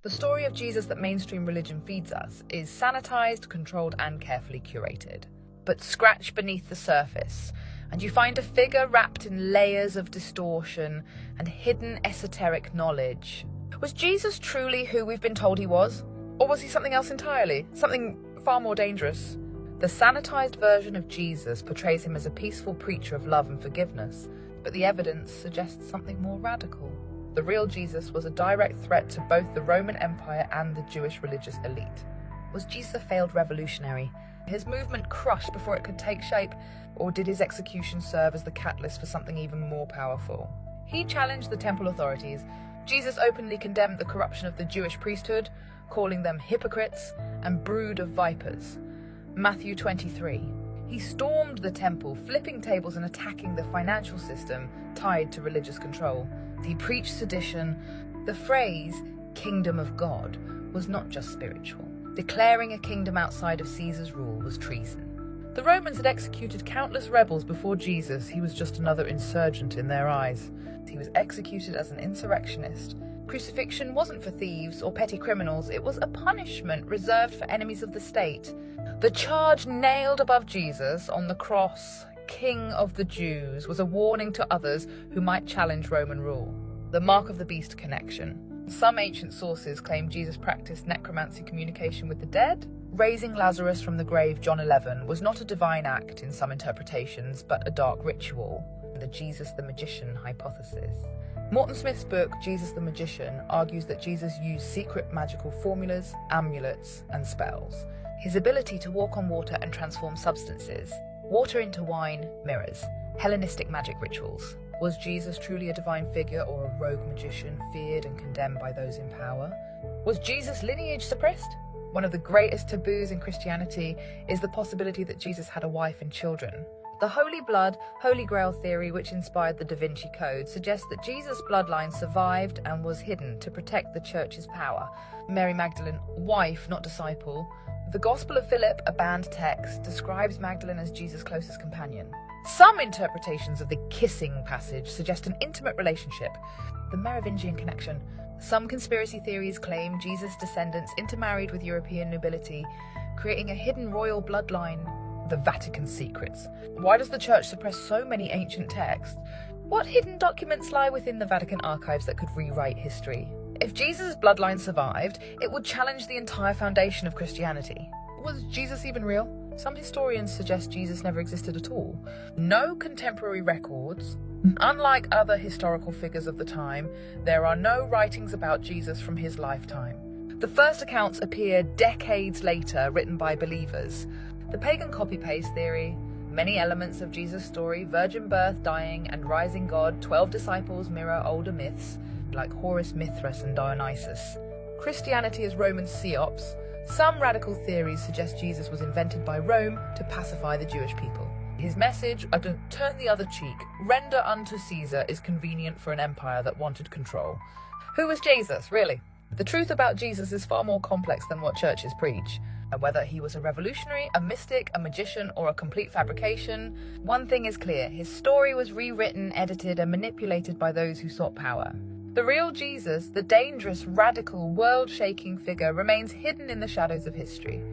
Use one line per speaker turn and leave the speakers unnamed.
The story of Jesus that mainstream religion feeds us is sanitized, controlled, and carefully curated. But scratch beneath the surface, and you find a figure wrapped in layers of distortion and hidden esoteric knowledge. Was Jesus truly who we've been told he was? Or was he something else entirely? Something far more dangerous? The sanitized version of Jesus portrays him as a peaceful preacher of love and forgiveness, but the evidence suggests something more radical. The real Jesus was a direct threat to both the Roman Empire and the Jewish religious elite. Was Jesus a failed revolutionary, his movement crushed before it could take shape, or did his execution serve as the catalyst for something even more powerful? He challenged the temple authorities. Jesus openly condemned the corruption of the Jewish priesthood, calling them hypocrites and brood of vipers. Matthew 23. He stormed the temple, flipping tables and attacking the financial system tied to religious control. He preached sedition. The phrase, kingdom of God, was not just spiritual. Declaring a kingdom outside of Caesar's rule was treason. The Romans had executed countless rebels before Jesus. He was just another insurgent in their eyes. He was executed as an insurrectionist. Crucifixion wasn't for thieves or petty criminals. It was a punishment reserved for enemies of the state. The charge nailed above Jesus on the cross, King of the Jews, was a warning to others who might challenge Roman rule. The mark of the beast connection. Some ancient sources claim Jesus practiced necromancy, communication with the dead. Raising Lazarus from the grave, John 11, was not a divine act in some interpretations, but a dark ritual. The Jesus the Magician hypothesis. Morton Smith's book, Jesus the Magician, argues that Jesus used secret magical formulas, amulets, and spells. His ability to walk on water and transform substances, water into wine, mirrors, Hellenistic magic rituals. Was Jesus truly a divine figure or a rogue magician feared and condemned by those in power? Was Jesus' lineage suppressed? One of the greatest taboos in Christianity is the possibility that Jesus had a wife and children. The Holy Blood, Holy Grail theory, which inspired the Da Vinci Code, suggests that Jesus' bloodline survived and was hidden to protect the church's power. Mary Magdalene, wife, not disciple. The Gospel of Philip, a banned text, describes Magdalene as Jesus' closest companion. Some interpretations of the kissing passage suggest an intimate relationship. The Merovingian connection. Some conspiracy theories claim Jesus' descendants intermarried with European nobility, creating a hidden royal bloodline. The Vatican secrets. Why does the Church suppress so many ancient texts? What hidden documents lie within the Vatican archives that could rewrite history? If Jesus' bloodline survived, it would challenge the entire foundation of Christianity. Was Jesus even real? Some historians suggest Jesus never existed at all. No contemporary records. Unlike other historical figures of the time, there are no writings about Jesus from his lifetime. The first accounts appear decades later, written by believers. The pagan copy-paste theory, many elements of Jesus' story, virgin birth, dying, and rising God, 12 disciples mirror older myths, like Horus Mithras and Dionysus. Christianity is Roman psyops. Some radical theories suggest Jesus was invented by Rome to pacify the Jewish people. His message, turn the other cheek, render unto Caesar, is convenient for an empire that wanted control. Who was Jesus, really? The truth about Jesus is far more complex than what churches preach. Whether he was a revolutionary, a mystic, a magician, or a complete fabrication, one thing is clear: his story was rewritten, edited, and manipulated by those who sought power. The real Jesus, the dangerous, radical, world-shaking figure, remains hidden in the shadows of history.